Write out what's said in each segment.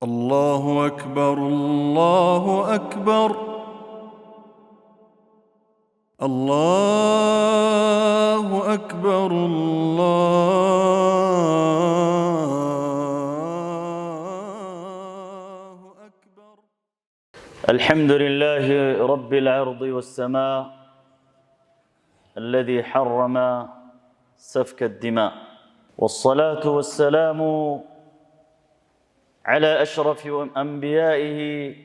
الله أكبر الله أكبر الله أكبر الله أكبر. الحمد لله رب الأرض والسماء الذي حرم سفك الدماء، والصلاة والسلام على أشرف أنبيائه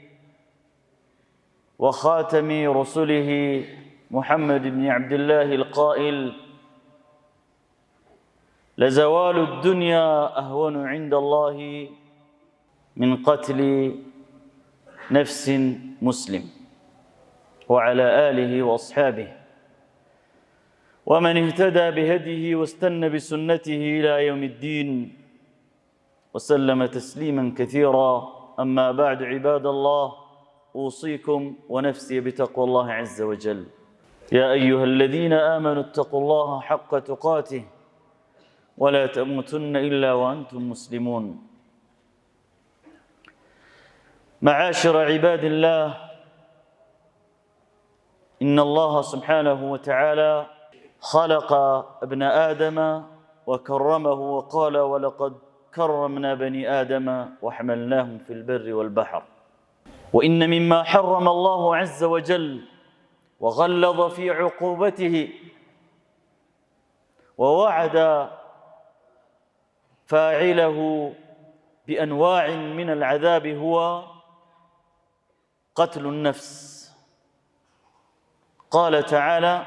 وخاتم رسله محمد بن عبد الله القائل: لزوال الدنيا أهون عند الله من قتل نفس مسلم، وعلى آله وأصحابه ومن اهتدى بهديه واستنى بسنته إلى يوم الدين وسلم تسليما كثيرا. أما بعد، عباد الله، أوصيكم ونفسي بتقوى الله عز وجل. يا أيها الذين آمنوا اتقوا الله حق تقاته ولا تموتن إلا وأنتم مسلمون. معاشر عباد الله، إن الله سبحانه وتعالى خلق ابن آدم وكرمه وقال: ولقد كرمنا بني آدم وحملناهم في البر والبحر. وإن مما حرم الله عز وجل وغلظ في عقوبته ووعد فاعله بأنواع من العذاب هو قتل النفس. قال تعالى: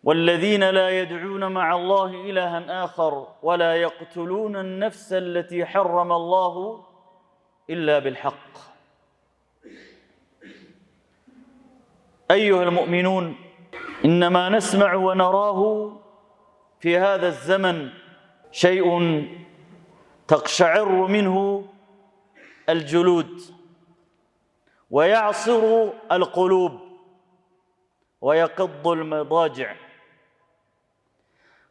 والذين لا يدعون مع الله إلها آخر ولا يقتلون النفس التي حرم الله إلا بالحق. أيها المؤمنون، إنما نسمع ونراه في هذا الزمن شيء تقشعر منه الجلود ويعصر القلوب ويقض المضاجع،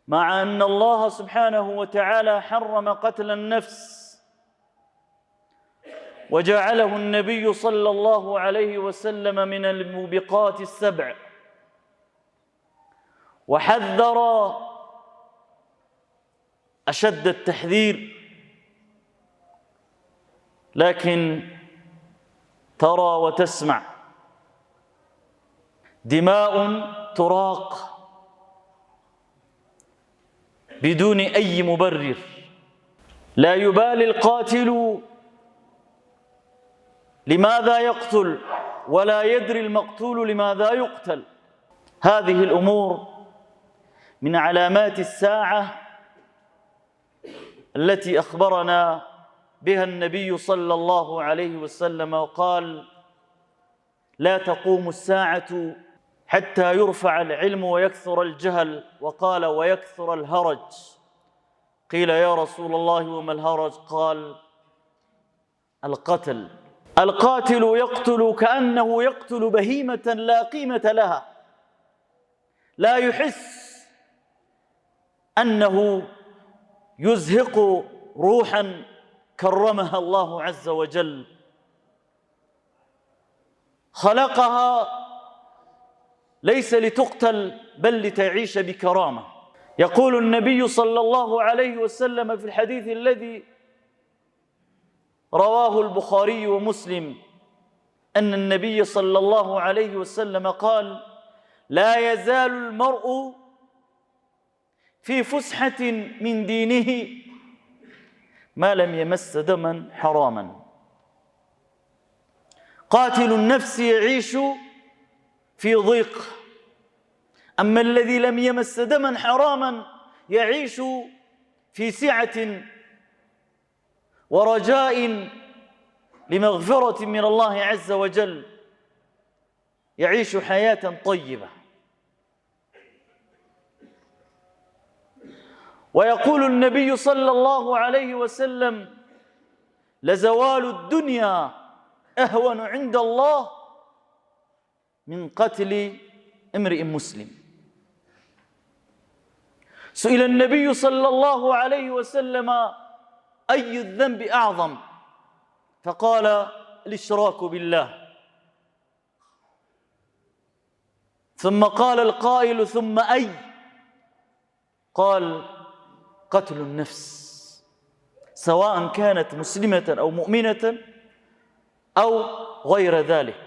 مع أن الله سبحانه وتعالى حرم قتل النفس وجعله النبي صلى الله عليه وسلم من الموبقات السبع، وحذر أشد التحذير. لكن ترى وتسمع دماء تراق بدون أي مبرر، لا يبالي القاتل لماذا يقتل ولا يدري المقتول لماذا يقتل. هذه الأمور من علامات الساعة التي أخبرنا بها النبي صلى الله عليه وسلم، وقال: لا تقوم الساعة حتى يرفع العلم ويكثر الجهل. وقال: ويكثر الهرج. قيل: يا رسول الله وما الهرج؟ قال: القتل. القاتل يقتل كأنه يقتل بهيمة لا قيمة لها، لا يحس أنه يزهق روحا كرمها الله عز وجل، خلقها ليس لتقتل بل لتعيش بكرامة. يقول النبي صلى الله عليه وسلم في الحديث الذي رواه البخاري ومسلم أن النبي صلى الله عليه وسلم قال: لا يزال المرء في فسحة من دينه ما لم يمس دما حراما. قاتل النفس يعيش في ضيق، أما الذي لم يمس دما حراما يعيش في سعة ورجاء لمغفرة من الله عز وجل، يعيش حياة طيبة. ويقول النبي صلى الله عليه وسلم: لزوال الدنيا أهون عند الله من قتل امرئ مسلم. سئل النبي صلى الله عليه وسلم: أي الذنب أعظم؟ فقال الإشراك بالله. ثم قال القائل ثم أي؟ قال قتل النفس، سواء كانت مسلمة أو مؤمنة أو غير ذلك،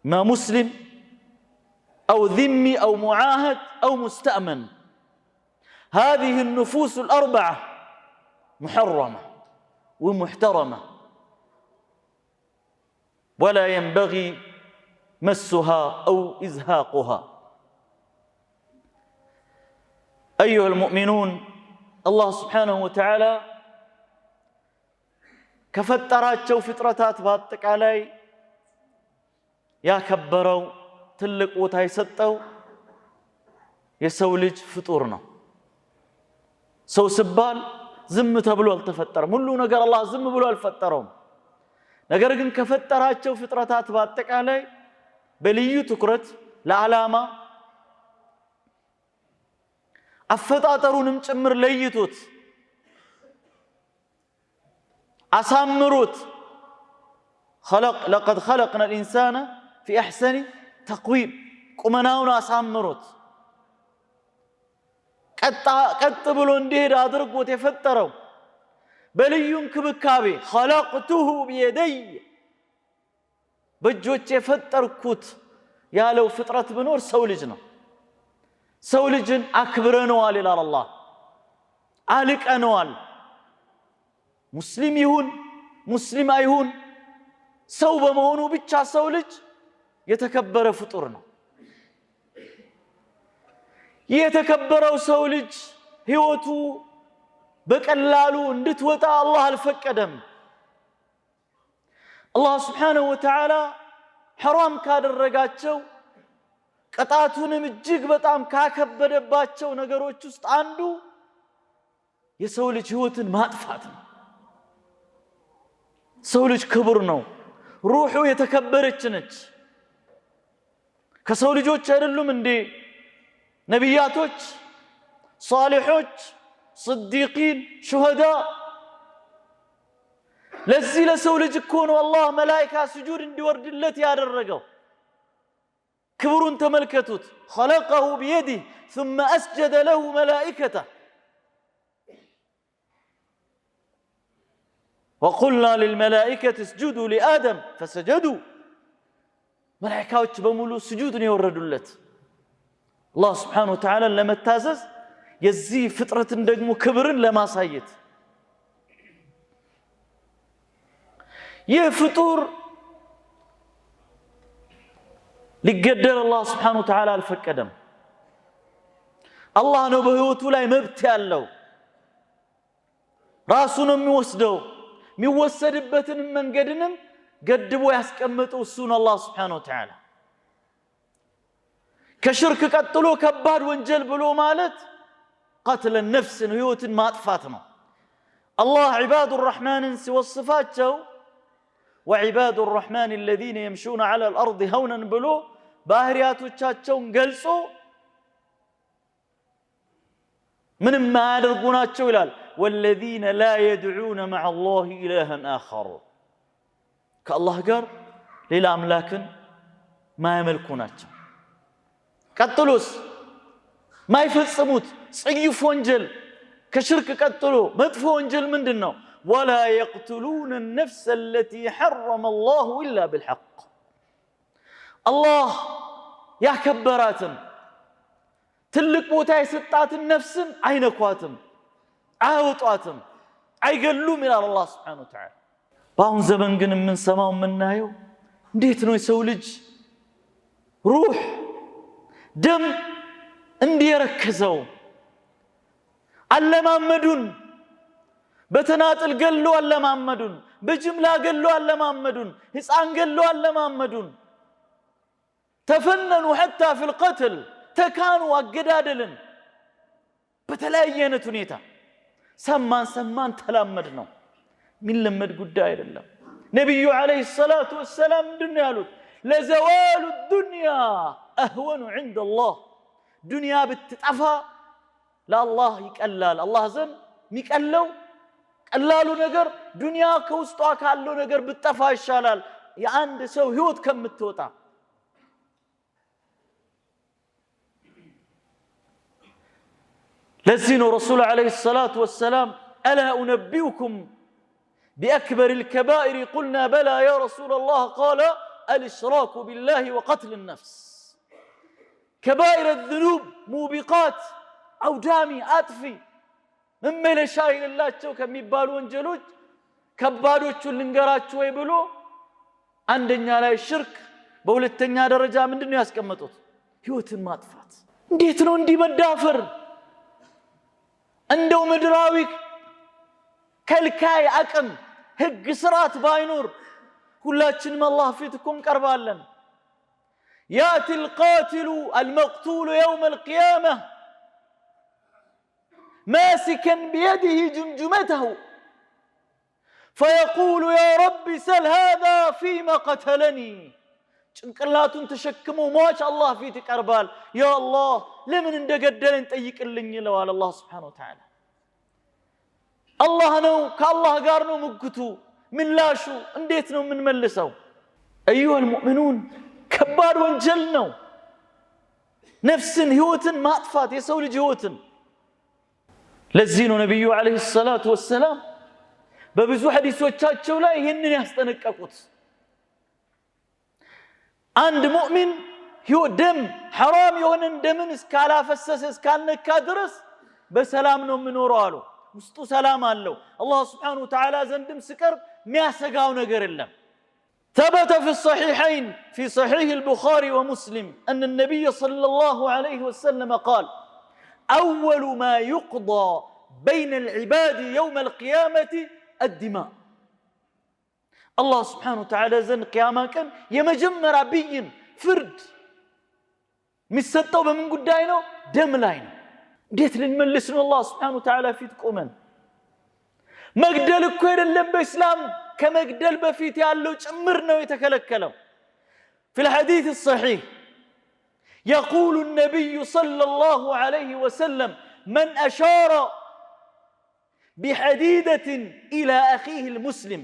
ما مسلم أو ذمي أو معاهد أو مستأمن، هذه النفوس الأربعة محرمة ومحترمة ولا ينبغي مسها أو إزهاقها. أيها المؤمنون، الله سبحانه وتعالى كفتراتشو فطرتات باتك علي يا كبروا تلق وتايستوا يسولج فطورنا سو سبال زم تبلو التفتر ملو نجر الله زم بلو الفترهم نجر جن كفتراتشو فطرتات باتك علي بليو تكرت لعلامة أفتاترونم تمر ليتوت أسامروت لقد خلقنا الإنسان في أحسن تقويم كمناونا أسامروت كتبلو اندير أدرق وتفتروا بليون كبكابي خلقته بيدي بجوت يفتر كوت يا لو فطرة بنور سولجنا سولجن أكبر نوال إلى الله آلك أنوال مسلم يهون مسلم أيهون سوب مهونو بيتشا سولج يتكبر فطرنا يتكبر سولج هيوتو بكاللالو اندتوتا الله الفكدم الله سبحانه وتعالى حرام كاد الرقاتشو قطعتونم እጅግ በጣም ካከበደባቸው ነገሮች ውስጥ አንዱ የሰው ልጅ ህይወትን ማጥፋት ነው። ሰው ልጅ ክቡር ነው። ሩሑ የተከበረች ነች። ከሰው ልጆች አይደሉም እንዴ ነቢያቶች፣ ሷሊሖች፣ صديقين شهداء؟ ለዚህ ለሰው ልጅ እኮ ነው አላህ መላእክት ስጁድ እንዲወርድለት ያደረገው። كبرون تملكتوت خلقه بيده ثم أسجد له ملائكته وقلنا للملائكة اسجدوا لآدم فسجدوا ملائكة بمولو سجود يورد اللت الله سبحانه وتعالى لما تازز يزي فطرة دقمو كبر لما صايت يفطور لقدر الله سبحانه وتعالى الفكدم الله نو بهوتو لاي مبت يالو راسو نو ميوسدبتن منقدنم قدبو ياسقمطو سون الله سبحانه وتعالى كشرك قتلو كبار وانجل بلو مالت قتل النفس هيوتن ماطفات نو الله عباد الرحمن سوى الصفات وعباد الرحمن الذين يمشون على الأرض هونا بلو ባህሪያቶቻቸውን ገልጾ ምንም ማያደርጉናቸው ይላል والذين لا يدعون مع الله إلها آخر كالله قال ሌላ አምላክን ማያመልኩ ናቸው። ቀጥሎስ ማይፈጽሙት ጽዩፍ ወንጀል ከሽርክ ቀጥሎ መጥፎ ወንጀል ምንድነው? ولا يقتلون النفس التي حرم الله إلا بالحق الله يا كبراتم تلك بوتا يسطات النفس عينكواتم عاوطاتم አይገሉም ይላል الله سبحانه وتعالى ባሁን ዘመን ግን ምን ሰማው ምናየው እንዴት ነው የሰው ልጅ ሩህ ደም እንዲረከዘው አለማመዱን በተናጥል ገሎ አለማመዱን በጅምላ ገሎ አለማመዱን ህፃን ገሎ አለማመዱን تفننوا حتى في القتل تكانوا أجدادلن بتلاقينا تونيتا سمان تلامدنا من لمد قداير الله نبي عليه الصلاة والسلام دنيا له لزوال الدنيا أهون عند الله دنيا بتتعفى لا الله يكلل الله زن ميكلو ቀላሉ ነገር ዱንያ ከውስጧ ካለው ነገር ብትጠፋ ይሻላል የአንድ ሰው ህይወት ከምትወጣ ለዚህ ነው ረሱል አለይሂ ሰላቱ ወሰላም ألا أنبئكم بأكبر الكبائر قلنا بلى يا رسول الله قال الإشراك بالله وقتل النفس كبائر الذنوب موبقات أودامي أطفي مما لشاي لله كم يبالو انجلوج كبادوچو لنگراچو يبلو አንደኛ ላይ ሽርክ በሁለተኛ ደረጃ ምንድነው ያስቀመጡት ህይወትን ማጥፋት እንዴት ነው እንዲመዳፈር እንደው ምድራዊ ከልካይ አቅም ህግ ስርዓት ባይኖር ሁላችንም አላህ ፊት እኮ እንቀርባለን ياتي القاتل المقتول يوم القيامه ماسكا بيده جمجمته فيقول يا رب سل هذا فيما قتلني ጭንቅላቱን ተሸክመው ማሻ አላህ ፊት ይቀርባል ያ አላህ ለምን እንደገደለኝ ጠይቅልኝ ይለዋል አላህ Subhanahu Wa Ta'ala አላህ ነው ከአላህ ጋር ነው ሙግቱ ምላሹ እንዴት ነው ምን መልሰው ايها المؤمنون ከባድ ወንጀል ነው ነፍስን ህይወትን ማጥፋት የሰው ልጅ ህይወትን ለዚህ ነው ነብዩ አለይሂ ሰላቱ ወሰለም በብዙ ሐዲሶቻቸው ላይ ይሄንን ያስጠነቀቁት አንድ ሙእሚን ህይወት ደም حرام የሆነን ደምን እስካላፈሰሰ እስካልነካ ድረስ በሰላም ነው የሚኖረው አሉ ውስጡ ሰላም አለው አላህ Subhanahu Wa Ta'ala ዘንድም ሲቀርብ የሚያሰጋው ነገር የለም ثبت في الصحيحين في صحيح البخاري ومسلم أن النبي صلى الله عليه وسلم قال أول ما يقضى بين العباد يوم القيامة الدماء الله سبحانه وتعالى زن قيامة كان يمجمر بين فرد مستوى من قدائنا دم لاينا ديت لنملسنا الله سبحانه وتعالى في تقومن مقدل كوير اللي بإسلام كمقدل بفيت يالو جمرنا ويتكلكلم في الحديث الصحيح يقول النبي صلى الله عليه وسلم من أشار بحديدة إلى أخيه المسلم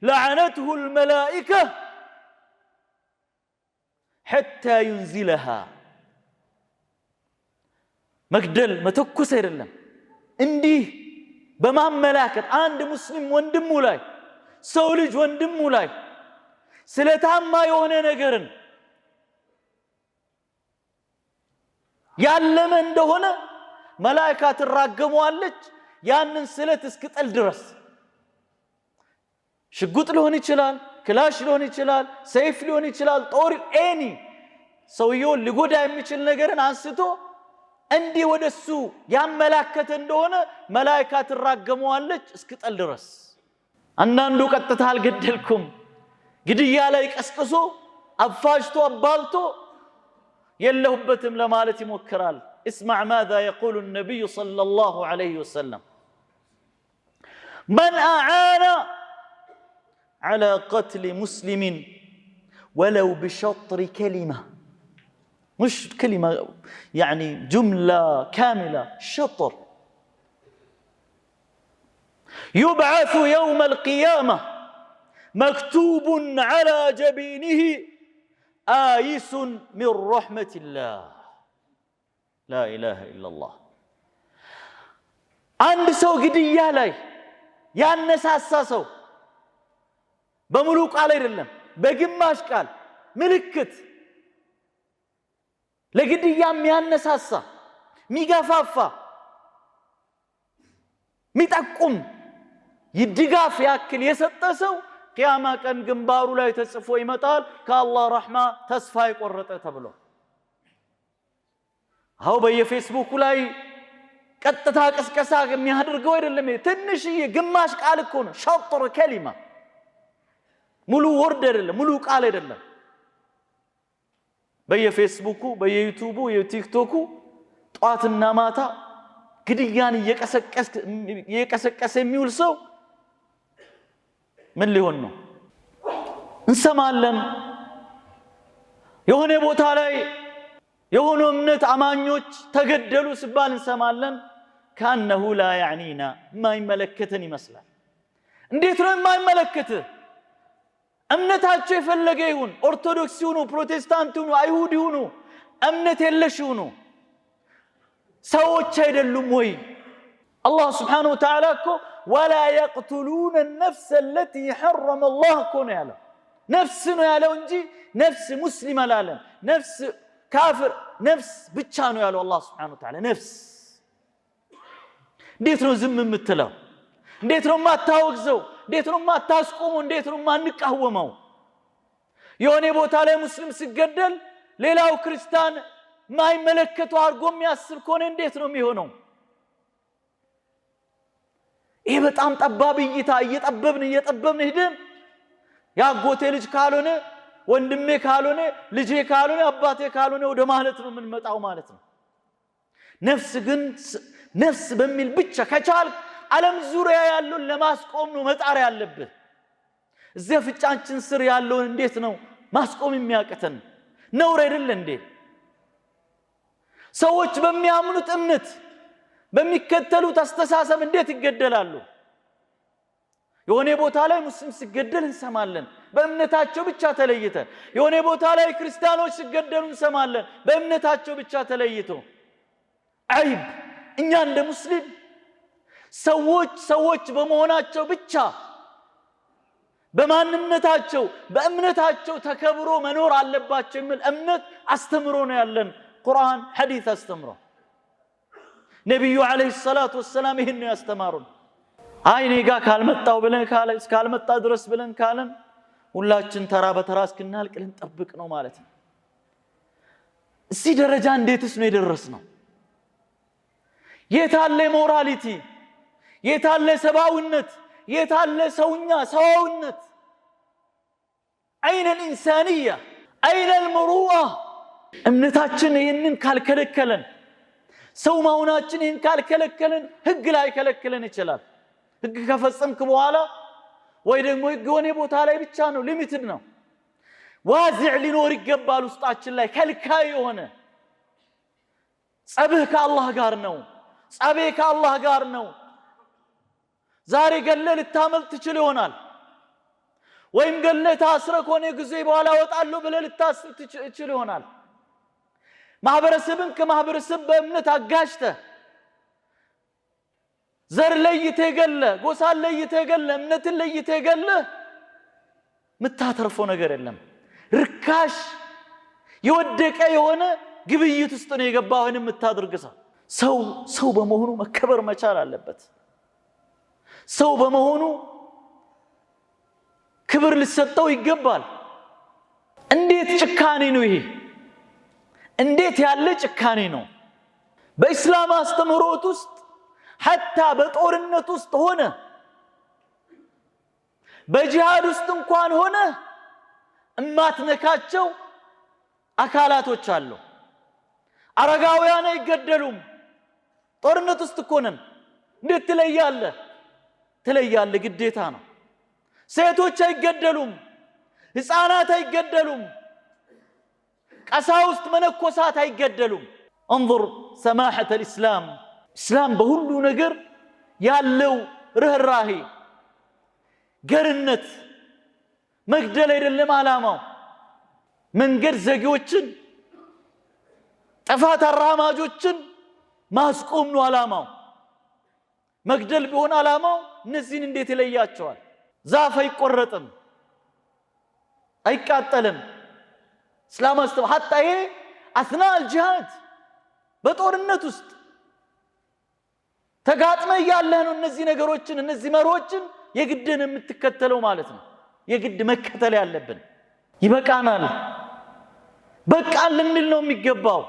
لعنته الملائكة حتى ينزلها مقدل ما تكو سير الله اندي بمام ملاكت عند مسلم وندمو لاي سولج وندمو لاي سلتام ما يهونه نگرن ያለመ እንደሆነ መላእክት ተራገሙአለች ያንን ስለት እስክጠል ድረስ ሽጉጥ ሊሆን ይችላል ክላሽ ሊሆን ይችላል ሰይፍ ሊሆን ይችላል ጦር ኤኒ ሰውየው ሊጎዳ የሚችል ነገርን አንስቶ እንዲ ወደሱ ያመላከተ እንደሆነ መላእክት ተራገሙአለች እስክጠል ድረስ አንዳንዱ ቀጥታ አልገደልኩም ግድያ ላይ ቀስቅሶ አፋጅቶ አባልቶ يلهبتم لمالت مكرال اسمع ماذا يقول النبي صلى الله عليه وسلم من أعان على قتل مسلم ولو بشطر كلمة مش كلمة يعني جملة كاملة شطر يبعث يوم القيامة مكتوب على جبينه آيس من رحمة الله لا إله إلا الله عند سو قدية لي يانساسا سو بملوك على يرلم بقماش قال ملكت لقدية يانساسا ميقافافا ميتاقم يدقاف ياكل يسطسو قيامة كان جنبارو لا يتصفو يمطال كالله رحمة تصفى يقرطه تبلو هاو بي فيسبوك لاي ቀጥታ ቀስቀሳ የሚያደርገው አይደለም ትንሽዬ ግማሽ ቃል እኮ ነው ሸጥር ከሊማ ሙሉ ወርድ አይደለም ሙሉ ቃል አይደለም በየፌስቡኩ በየዩቲዩቡ የቲክቶኩ ጧትና ማታ ግድያን እየቀሰቀሰ የሚውል ሰው ምን ሊሆን ነው እንሰማለን የሆነ ቦታ ላይ የሆነ እምነት አማኞች ተገደሉ ሲባል እንሰማለን ካነሁ ላ ያዕኒና ማይመለከተን ይመስላል እንዴት ነው የማይመለከትህ? እምነታቸው የፈለገ ይሁን፣ ኦርቶዶክስ ይሁኑ፣ ፕሮቴስታንት ይሁኑ፣ አይሁድ ይሁኑ፣ እምነት የለሽ ይሁኑ፣ ሰዎች አይደሉም ወይ? አላህ ስብሓነሁ ወተዓላ እኮ ወላ የቅቱሉነ ነፍሰ አለቲ ሐረመ አላህ እኮ ነው ያለው። ነፍስ ነው ያለው እንጂ ነፍስ ሙስሊም አላለም። ነፍስ ካፍር፣ ነፍስ ብቻ ነው ያለው አላህ ስብሓነሁ ወተዓላ። ነፍስ እንዴት ነው ዝም የምትለው? እንዴት ነው የማታወግዘው? እንዴት ነው የማታስቆመው? እንዴት ነው የማንቃወመው? የሆነ ቦታ ላይ ሙስሊም ሲገደል ሌላው ክርስቲያን ማይመለከተው አድርጎ የሚያስብ ከሆነ እንዴት ነው የሚሆነው? ይሄ በጣም ጠባብ እይታ። እየጠበብን ሄደን ያጎቴ ልጅ ካልሆነ ወንድሜ ካልሆነ ልጄ ካልሆነ አባቴ ካልሆነ ወደ ማለት ነው የምንመጣው ማለት ነው። ነፍስ ግን ነፍስ በሚል ብቻ ከቻል ዓለም ዙሪያ ያለውን ለማስቆም ነው መጣር ያለብህ። እዚያ ፍጫንችን ስር ያለውን እንዴት ነው ማስቆም የሚያቅተን? ነውር አይደል እንዴ? ሰዎች በሚያምኑት እምነት በሚከተሉት አስተሳሰብ እንዴት ይገደላሉ? የሆነ ቦታ ላይ ሙስሊም ሲገደል እንሰማለን፣ በእምነታቸው ብቻ ተለይተ። የሆነ ቦታ ላይ ክርስቲያኖች ሲገደሉ እንሰማለን፣ በእምነታቸው ብቻ ተለይቶ። አይብ እኛ እንደ ሙስሊም ሰዎች በመሆናቸው ብቻ በማንነታቸው በእምነታቸው ተከብሮ መኖር አለባቸው የሚል እምነት አስተምሮ ነው ያለን። ቁርአን ሐዲስ አስተምሮ ነብዩ አለይሂ ሰላቱ ወሰላም ይሄን ነው ያስተማሩን። አይ እኔ ጋር ካልመጣው ብለን ካልመጣ ድረስ ብለን ካለን ሁላችን ተራ በተራ እስክናልቅ ልንጠብቅ ነው ማለት ነው። እዚህ ደረጃ እንዴትስ ነው የደረስነው? የታለ ሞራሊቲ? የታለ ሰብአዊነት? የታለ ሰዋዊነት? አይነ الانسانيه አይነ المروءه? እምነታችን ይሄንን ካልከለከለን፣ ሰው መሆናችን ይሄን ካልከለከለን ህግ ላይ ከለከለን ይችላል። ህግ ከፈጸምክ በኋላ ወይ ደግሞ ህግ ሆነ ቦታ ላይ ብቻ ነው ሊሚትድ ነው። ዋዚዕ ሊኖር ይገባል ውስጣችን ላይ ከልካይ የሆነ ጸብህ ከአላህ ጋር ነው፣ ጸቤ ከአላህ ጋር ነው። ዛሬ ገለ ልታመልጥ ትችል ይሆናል፣ ወይም ገለ ታስረ ከሆነ ጊዜ በኋላ ወጣለሁ ብለህ ልታስብ ትችል ይሆናል። ማህበረሰብን ከማህበረሰብ በእምነት አጋጭተህ ዘር ለይተህ ገለ፣ ጎሳን ለይተህ ገለ፣ እምነትን ለይተህ ገለ ምታተርፈው ነገር የለም። ርካሽ የወደቀ የሆነ ግብይት ውስጥ ነው የገባው የምታደርግ ሰው በመሆኑ መከበር መቻል አለበት። ሰው በመሆኑ ክብር ሊሰጠው ይገባል። እንዴት ጭካኔ ነው ይሄ? እንዴት ያለ ጭካኔ ነው? በእስላም አስተምህሮት ውስጥ ሐታ በጦርነት ውስጥ ሆነ በጂሃድ ውስጥ እንኳን ሆነ እማትነካቸው አካላቶች አሉ። አረጋውያን አይገደሉም። ጦርነት ውስጥ እኮ ነን። እንዴት ትለያለህ? ግዴታ ነው። ሴቶች አይገደሉም፣ ህፃናት አይገደሉም፣ ቀሳውስት መነኮሳት አይገደሉም። انظر سماحة الإسلام እስላም በሁሉ ነገር ያለው ርህራሄ፣ ገርነት መግደል አይደለም ዓላማው። መንገድ ዘጊዎችን፣ ጥፋት አራማጆችን ማስቆም ነው ዓላማው። መግደል ቢሆን ዓላማው እነዚህን እንዴት ይለያቸዋል? ዛፍ አይቆረጥም፣ አይቃጠልም። እስላም አስተው hatta ይሄ አስና الجهاد በጦርነት ውስጥ ተጋጥመ ያለህ ነው እነዚህ ነገሮችን እነዚህ መሮችን የግድን የምትከተለው ማለት ነው። የግድ መከተል ያለብን ይበቃናል። በቃን ልንል ነው የሚገባው።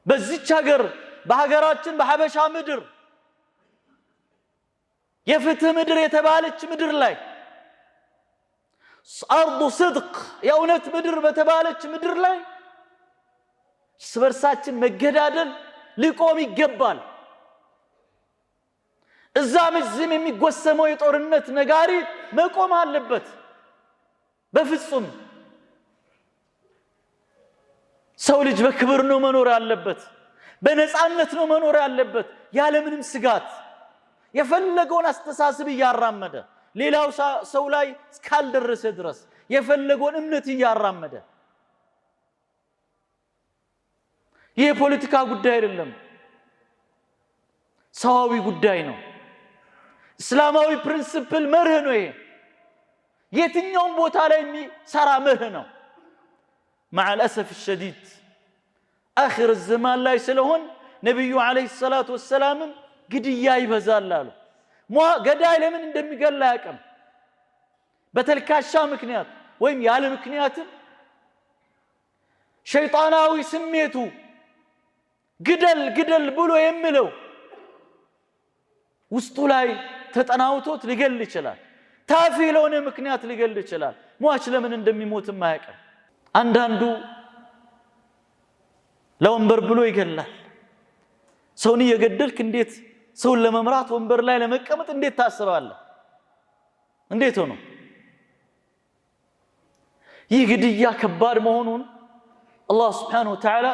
በዚች ሀገር በሀገራችን በሐበሻ ምድር የፍትህ ምድር የተባለች ምድር ላይ አርዱ صدق የእውነት ምድር በተባለች ምድር ላይ ስበርሳችን መገዳደል ሊቆም ይገባል። እዛም እዚህም የሚጎሰመው የጦርነት ነጋሪ መቆም አለበት። በፍጹም ሰው ልጅ በክብር ነው መኖር ያለበት፣ በነፃነት ነው መኖር ያለበት፣ ያለምንም ስጋት የፈለገውን አስተሳሰብ እያራመደ ሌላው ሰው ላይ እስካልደረሰ ድረስ የፈለገውን እምነት እያራመደ ይሄ ፖለቲካ ጉዳይ አይደለም ሰዋዊ ጉዳይ ነው እስላማዊ ፕሪንሲፕል መርህ ነው ይሄ የትኛውም ቦታ ላይ የሚሰራ መርህ ነው مع الأسف الشديد آخر الزمان لا يسلهن نبي عليه الصلاة والسلام قد إياه بزال لالو ما قداي لمن اندمي قال لكم بتلك الشام مكنيات وين يعلم مكنيات شيطاناوي سميته قدل بلو يملو وسطولاي تتناوتوت لقل يشلال تافي لون مكنيات لقل يشلال مواش لمن اندمي موت ما يكم عندو لو انبر بلو يقلال سوني يقدلك انديت سون لما مرات وانبر لا لمكمت انديت تاسبه الله انديت هونو يقدي يا كبار مهونون الله سبحانه وتعالى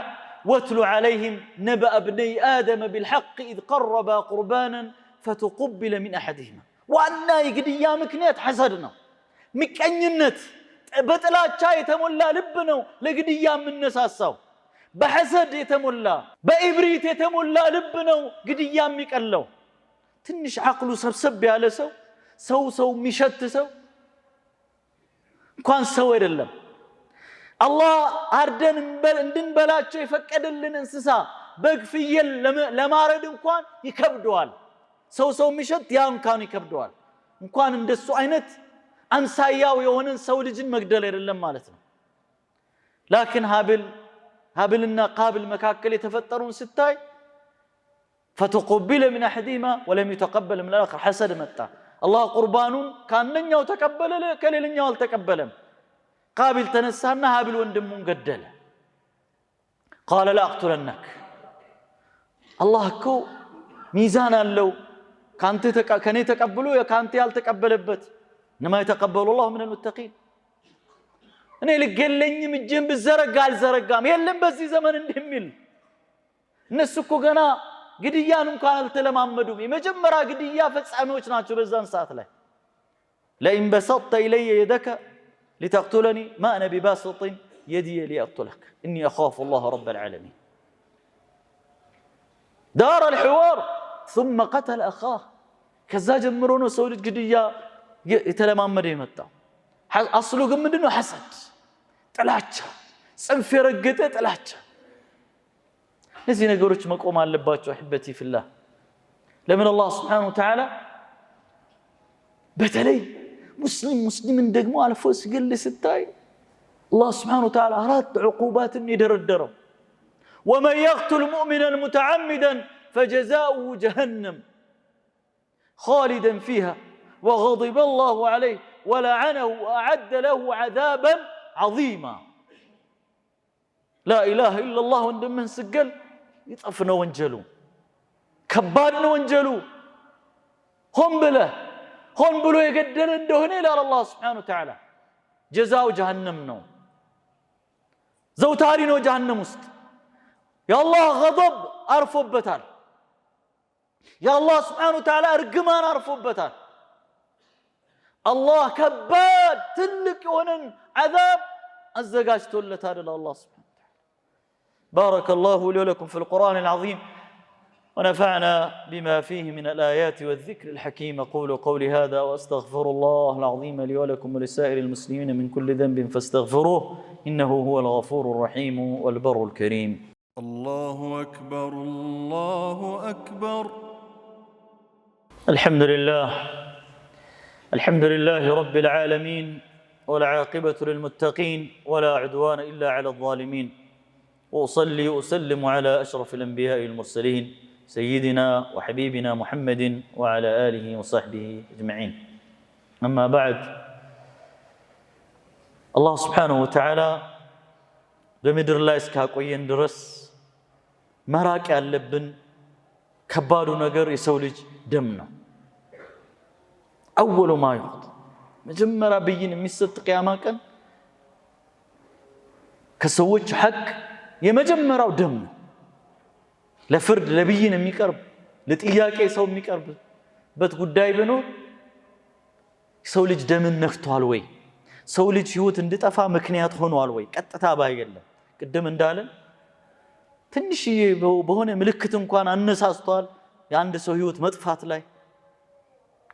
واتل عليهم نبأ ابني آدم بالحق إذ قربا قربانا فتقبل من أحدهما وأنا يقدي يا مكنيات حسدنا مكأنينت بتلاتشا يتمولى لبنا لقدي يا من نساساو بحسد يتمولى بإبريت يتمولى لبنا قدي يا مكالو تنش عقله سبسب على سو مشت سو كان سوير اللب الله أردن اندن بلاتشو يفكد لنا انسسا بقفيل لما رد انكوان يكبدوال سو مشت يا انكان يكبدوال انكوان اندسو عينت أنساياو يونن سولجن مقدل يرلم مالتنا لكن هابلنا قابل مكاكل يتفترون ستاي فتقبل من أحدهما ولم يتقبل من الآخر حسد متى الله قربان كان لن يتقبل كل لن يتقبل قابل تنسانا هابل وندمون قدل قال لا أقتلنك الله كو ميزانا لو كان يتقبلوا يا كانت يالتقبل بت إنما يتقبل الله من المتقين أنا لقلني من جنب الزرق قال زرقام يلم بزي زمن اندميل نسكو قنا قديانهم كانوا تلمامدوا بي مجمرا قديا فتصعموش ناتشو بزان ساعت له لئن بسطت إلي يدك لتقتلني ما أنا بباسط يدي لأقتلك إني أخاف الله رب العالمين دار الحوار ثم قتل أخاه كذا جمرونه سولد قديا يتلمامد يمتع أصله قم منه حسد طلاچا صنف يرقته طلاچا نزي نقولش مقوم على لباتشو أحبتي في الله لمن الله سبحانه وتعالى بتلي مسلم دقمو على فوس قل ستاي الله سبحانه وتعالى أراد عقوبات يدردروا ومن يقتل مؤمنا متعمدا فجزاؤه جهنم خالدا فيها وغضب الله عليه ولعنه وأعد له عذابا عظيما لا إله إلا الله وندمن سجل يطفنا وانجلوا كبارنا وانجلوا هم بله يقدر اندهني إلى الله سبحانه وتعالى جزاء جهنم نو زوتاري نو جهنم است يا الله غضب أرفب بتال يا الله سبحانه وتعالى ارقمان أرفب بتال الله كباد تلك ونن عذاب الزقاج تولتها الله سبحانه وتعالى بارك الله لي ولكم في القرآن العظيم ونفعنا بما فيه من الآيات والذكر الحكيم أقول قولي هذا وأستغفر الله العظيم لي ولكم ولسائر المسلمين من كل ذنب فاستغفروه إنه هو الغفور الرحيم والبر الكريم الله أكبر الله أكبر الحمد لله رب العالمين والعاقبة للمتقين ولا عدوان إلا على الظالمين وأصلي وأسلم على أشرف الأنبياء المرسلين سيدنا وحبيبنا محمد وعلى آله وصحبه أجمعين أما بعد الله سبحانه وتعالى بمدر الله إسكاكوين درس مراك اللبن كبار نقر يسولج دمنا أول ما يقضى مجمرة بيين ميست قيامة كان كسوج حق يمجمرة ودمنا لفرد لبيين ميقرب لتإياك يسو ميقرب بتقداي بنور የሰው ልጅ ደምን ነክቷል ወይ? ሰው ልጅ ህይወት እንዲጠፋ ምክንያት ሆኗል ወይ? ቀጥታ ባይገለም ቅድም እንዳለን ትንሽዬ በሆነ ምልክት እንኳን አነሳስቷል የአንድ ሰው ህይወት መጥፋት ላይ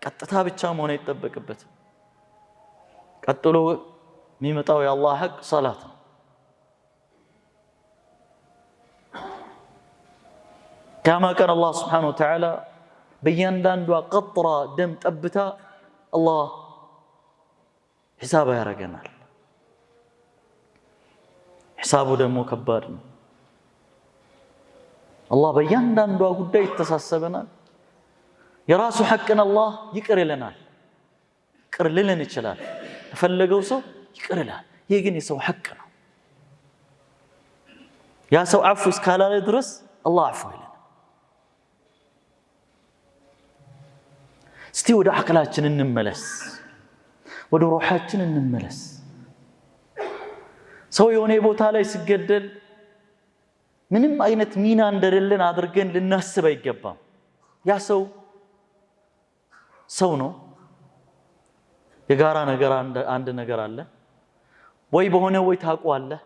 ቀጥታ ብቻ መሆን አይጠበቅበትም። ቀጥሎ የሚመጣው የአላህ ሐቅ ሰላት ነው። كما كان الله سبحانه وتعالى በእያንዳንዷ ቀጥራ ደም ጠብታ አላህ ሒሳብ ያደርገናል። ሒሳቡ ደግሞ ከባድ ነው። አላህ በእያንዳንዷ ጉዳይ ይተሳሰበናል። የራሱ ሐቅን አላህ ይቅር ይለናል። ይቅር ሊለን ይችላል። የፈለገው ሰው ይቅር ይላል። ይህ ግን የሰው ሐቅ ነው። ያ ሰው አፉ እስካላለ ድረስ አላህ አፉ ይለናል። እስቲ ወደ አቅላችን እንመለስ፣ ወደ ሩሃችን እንመለስ። ሰው የሆነ ቦታ ላይ ሲገደል ምንም አይነት ሚና እንደሌለን አድርገን ልናስብ አይገባም። ያ ሰው ሰው ነው። የጋራ ነገር አንድ ነገር አለ ወይ በሆነ ወይ ታውቀዋለህ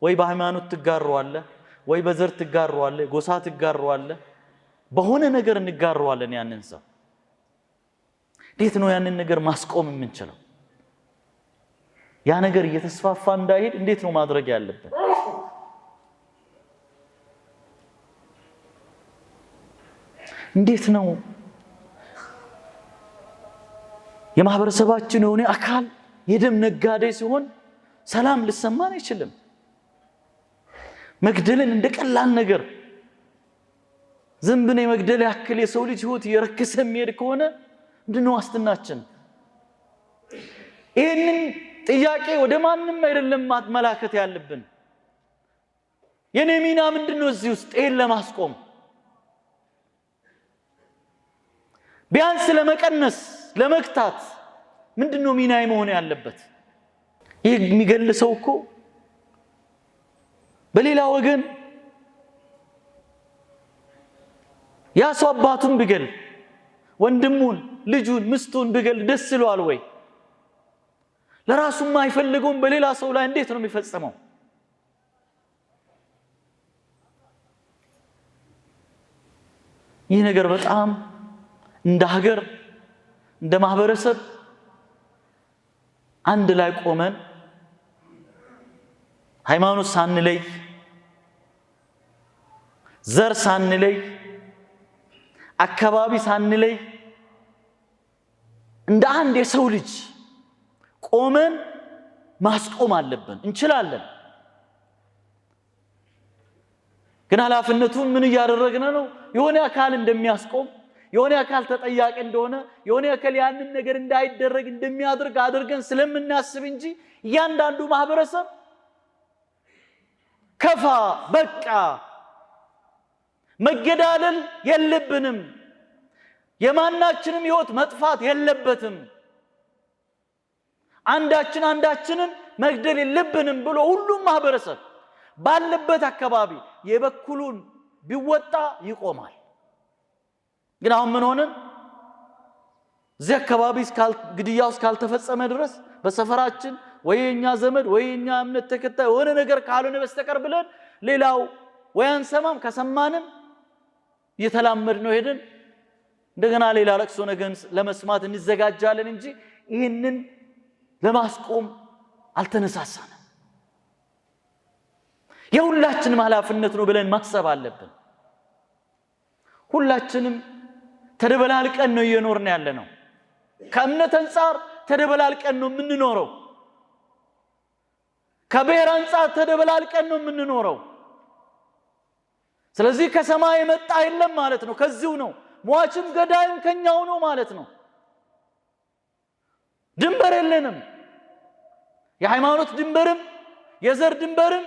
ወይ በሃይማኖት ትጋራዋለህ ወይ በዘር ትጋራዋለህ ጎሳ ትጋራዋለህ በሆነ ነገር እንጋራዋለን ያንን ሰው። እንዴት ነው ያንን ነገር ማስቆም የምንችለው? ያ ነገር እየተስፋፋ እንዳይሄድ እንዴት ነው ማድረግ ያለብን? እንዴት ነው የማህበረሰባችን የሆነ አካል የደም ነጋዴ ሲሆን ሰላም ሊሰማን አይችልም? መግደልን እንደ ቀላል ነገር ዝንብን የመግደል ያክል የሰው ልጅ ህይወት እየረከሰ የሚሄድ ከሆነ ምንድነው ዋስትናችን? ይህንን ጥያቄ ወደ ማንም አይደለም ማመላከት ያለብን። የኔ ሚና ምንድነው እዚህ ውስጥ ይሄን ለማስቆም? ቢያንስ ለመቀነስ ለመክታት ምንድነው ሚናዬ መሆን ያለበት? ይህ የሚገልሰው እኮ በሌላ ወገን ያ ሰው አባቱን ቢገል ወንድሙን ልጁን ምስቱን ቢገል ደስ ይለዋል ወይ? ለራሱም አይፈልገውም በሌላ ሰው ላይ እንዴት ነው የሚፈጸመው? ይህ ነገር በጣም እንደ ሀገር እንደ ማህበረሰብ አንድ ላይ ቆመን ሃይማኖት ሳንለይ ዘር ሳንለይ አካባቢ ሳንለይ እንደ አንድ የሰው ልጅ ቆመን ማስቆም አለብን። እንችላለን። ግን ኃላፊነቱን ምን እያደረግን ነው? የሆነ አካል እንደሚያስቆም የሆነ አካል ተጠያቂ እንደሆነ የሆነ አካል ያንን ነገር እንዳይደረግ እንደሚያደርግ አድርገን ስለምናስብ እንጂ እያንዳንዱ ማህበረሰብ ከፋ በቃ መገዳደል የለብንም የማናችንም ህይወት መጥፋት የለበትም አንዳችንን መግደል የለብንም ብሎ ሁሉም ማህበረሰብ ባለበት አካባቢ የበኩሉን ቢወጣ ይቆማል። ግን አሁን ምን ሆነን እዚህ አካባቢ ግድያው እስካልተፈጸመ ድረስ በሰፈራችን ወይኛ ዘመድ ወይኛ እምነት ተከታይ ሆነ ነገር ካልሆነ በስተቀር ብለን ሌላው ወያን ሰማም ከሰማንም የተላመድ ነው ሄደን እንደገና ሌላ ለቅሶ ነገር ለመስማት እንዘጋጃለን እንጂ ይህንን ለማስቆም አልተነሳሳንም። የሁላችንም ኃላፊነት ነው ብለን ማሰብ አለብን። ሁላችንም ተደበላልቀን ነው እየኖርን ያለነው። ከእምነት አንፃር ተደበላልቀን ነው የምንኖረው። ከብሔር አንፃር ተደበላልቀን ነው የምንኖረው። ስለዚህ ከሰማይ የመጣ የለም ማለት ነው። ከዚሁ ነው ሟችም ገዳይም ከኛው ነው ማለት ነው። ድንበር የለንም። የሃይማኖት ድንበርም የዘር ድንበርም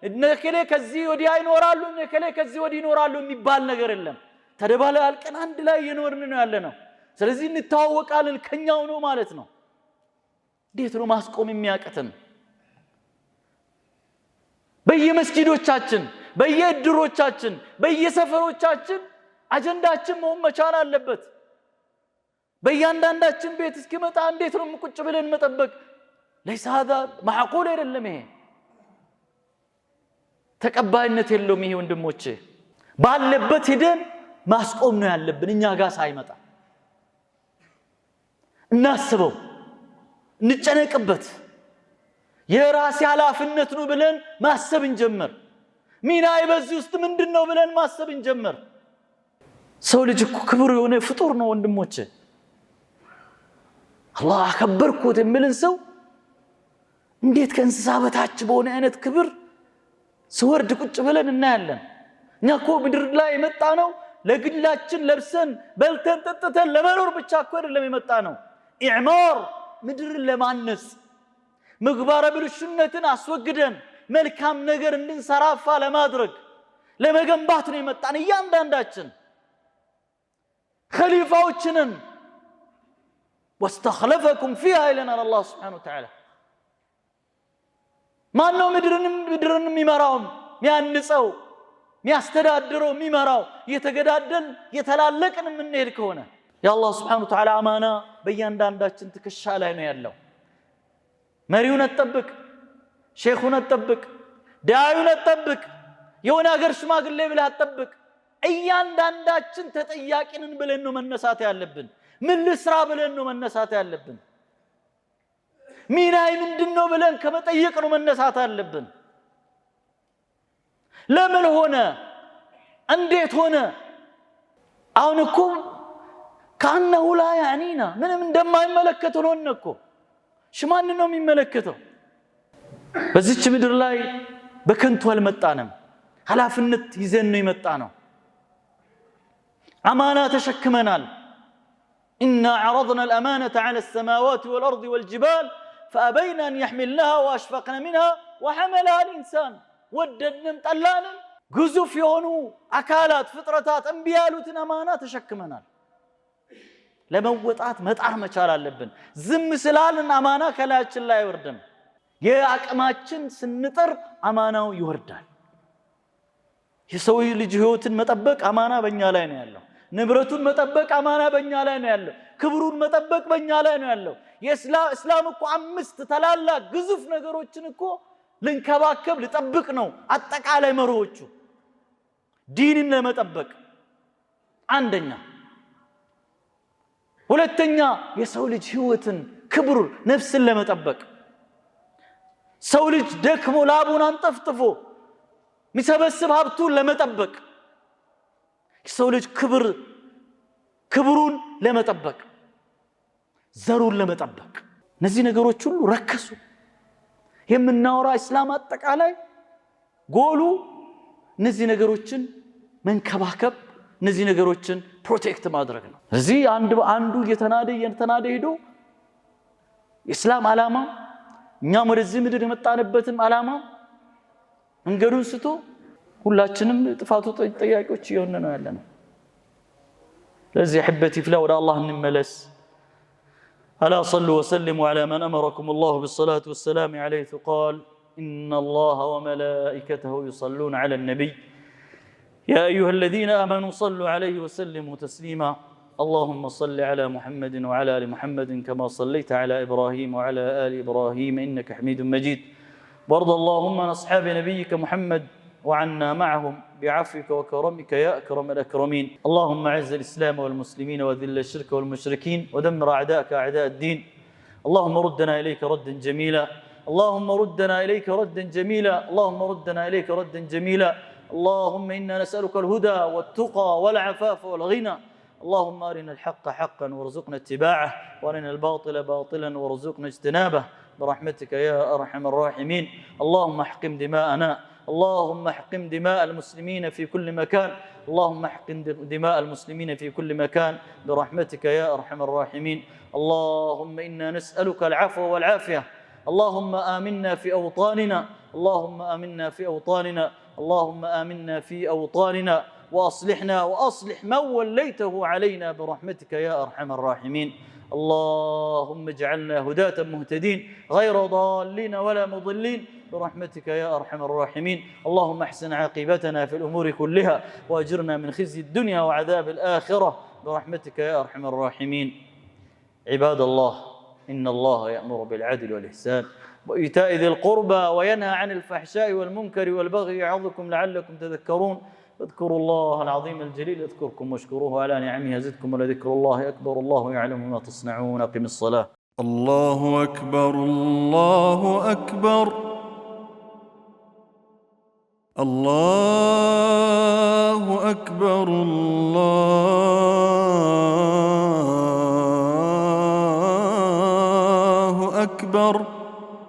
እነከሌ ከዚህ ወዲያ ይኖራሉ እነከሌ ከዚህ ወዲህ ይኖራሉ የሚባል ነገር የለም። ተደባልቀን አንድ ላይ እየኖርን ነው ያለነው። ስለዚህ እንተዋወቃለን ከኛው ነው ማለት ነው። እንዴት ነው ማስቆም የሚያቅተን? በየመስጊዶቻችን በየእድሮቻችን በየሰፈሮቻችን አጀንዳችን መሆን መቻል አለበት። በእያንዳንዳችን ቤት እስኪመጣ እንዴት ነው ቁጭ ብለን መጠበቅ? ليس هذا معقول አይደለም። ይሄ ተቀባይነት የለውም። ይሄ ወንድሞቼ ባለበት ሄደን ማስቆም ነው ያለብን። እኛ ጋር ሳይመጣ እናስበው፣ እንጨነቅበት። የራሴ ኃላፊነት ነው ብለን ማሰብ እንጀምር። ሚናዬ በዚህ ውስጥ ምንድነው ብለን ማሰብ እንጀምር። ሰው ልጅ እኮ ክብር የሆነ ፍጡር ነው ወንድሞቼ። አላህ አከበርኩት የሚልን ሰው እንዴት ከእንስሳ በታች በሆነ አይነት ክብር ስወርድ ቁጭ ብለን እናያለን። እኛ እኮ ምድር ላይ የመጣ ነው ለግላችን ለብሰን በልተን ጠጥተን ለመኖር ብቻ እኮ አይደለም የመጣ ነው። ኢዕማር ምድርን ለማነጽ ምግባረ ብልሹነትን አስወግደን መልካም ነገር እንድንሰራፋ ለማድረግ ለመገንባት ነው የመጣን። እያንዳንዳችን ኸሊፋዎችንን واستخلفكم فيها إلينا الله سبحانه وتعالى ما أنه مدرن ميمراهم ميانسوا مياستدادروا ميمراو يتقدادن يتلالكن من نهلك هنا يا الله سبحانه وتعالى أمانة بيان دانداتشن تكشى علينا يالله مريونا التبك شيخونا التبك داعيونا التبك يونا قرش ما قل لي بلا التبك أيان دانداتشن تتأياكين بلنو من نساتي اللبن من الإسراء بلنو من نساتي اللبن ميناي من دنو بلن كما تأيقنو من نساتي اللبن لمن هنا انديت هنا او نكون كانه لا يعنينا من دم ما يملكته لونكو شمان انهم يملكته بزيش مدر لاي بكنتو المطانم ኃላፊነት ይዘን ነው የመጣነው አማና ተሸክመናል إنا عرضنا الأمانة على السماوات والأرض والجبال فأبين أن يحملنها وأشفقن منها وحملها الإنسان وددن طلان ግዙፍ የሆኑ አካላት ፍጥረታት እንቢያሉትን አማና ተሸክመናል ለመወጣት መጣር መቻል አለብን ዝም ስላልን አማና ከላያችን ላይ አይወርድም የአቅማችን ስንጥር አማናው ይወርዳል የሰው ልጅ ህይወትን መጠበቅ አማና በእኛ ላይ ነው ያለው ንብረቱን መጠበቅ አማና በእኛ ላይ ነው ያለው ክብሩን መጠበቅ በእኛ ላይ ነው ያለው የእስላም እኮ አምስት ተላላቅ ግዙፍ ነገሮችን እኮ ልንከባከብ ልጠብቅ ነው አጠቃላይ መሪዎቹ ዲንን ለመጠበቅ አንደኛ ሁለተኛ የሰው ልጅ ህይወትን ክብሩ ነፍስን ለመጠበቅ ሰው ልጅ ደክሞ ላቡን አንጠፍጥፎ ሚሰበስብ ሀብቱን ለመጠበቅ የሰው ልጅ ክብሩን ለመጠበቅ ዘሩን ለመጠበቅ እነዚህ ነገሮች ሁሉ ረከሱ የምናወራ እስላም አጠቃላይ ጎሉ እነዚህ ነገሮችን መንከባከብ እነዚህ ነገሮችን ፕሮቴክት ማድረግ ነው እዚህ አንዱ የተናደ ሄዶ እስላም አላማ እኛም ወደዚህ ምድር የመጣንበትም አላማ እንገዱን ስቶ ሁላችንም ጥፋቱ ተጠያቂዎች ይሆን ነው ያለነው ለዚህ حبتي فلا ولا الله نملس ألا صلوا وسلموا على من أمركم الله بالصلاة والسلام عليه قال إن الله وملائكته يصلون على النبي يا أيها الذين آمنوا صلوا عليه وسلموا تسليما اللهم صل على محمد وعلى آل محمد كما صليت على إبراهيم وعلى آل إبراهيم إنك حميد مجيد وارض اللهم عن أصحاب نبيك محمد وعنا معهم بعفوك وكرمك يا أكرم الأكرمين اللهم أعز الإسلام والمسلمين وذل الشرك والمشركين ودمر أعداءك أعداء الدين اللهم ردنا إليك ردا جميلا اللهم ردنا إليك ردا جميلا اللهم ردنا إليك ردا جميلا اللهم إنا نسألك الهدى والتقى والعفاف والغنى اللهم أرنا الحق حقا وارزقنا اتباعه وأرنا الباطل باطلا وارزقنا اجتنابه برحمتك يا أرحم الراحمين اللهم احقم دماءنا اللهم احقم دماء المسلمين في كل مكان اللهم احقم دماء المسلمين في كل مكان برحمتك يا أرحم الراحمين اللهم إنا نسألك العفو والعافية اللهم آمنا في أوطاننا اللهم آمنا في أوطاننا اللهم آمنا في أوطاننا وأصلحنا وأصلح من وليته علينا برحمتك يا أرحم الراحمين اللهم اجعلنا هداة مهتدين غير ضالين ولا مضلين برحمتك يا أرحم الراحمين اللهم احسن عاقبتنا في الأمور كلها وأجرنا من خزي الدنيا وعذاب الآخرة برحمتك يا أرحم الراحمين عباد الله، إن الله يأمر بالعدل والإحسان وإيتاء ذي القربى وينهى عن الفحشاء والمنكر والبغي يعظكم لعلكم تذكرون. فاذكروا الله العظيم الجليل يذكركم واشكروه على نعمه يزدكم ولذكر الله أكبر. الله يعلم ما تصنعون. أقم الصلاة. الله أكبر الله أكبر الله أكبر الله أكبر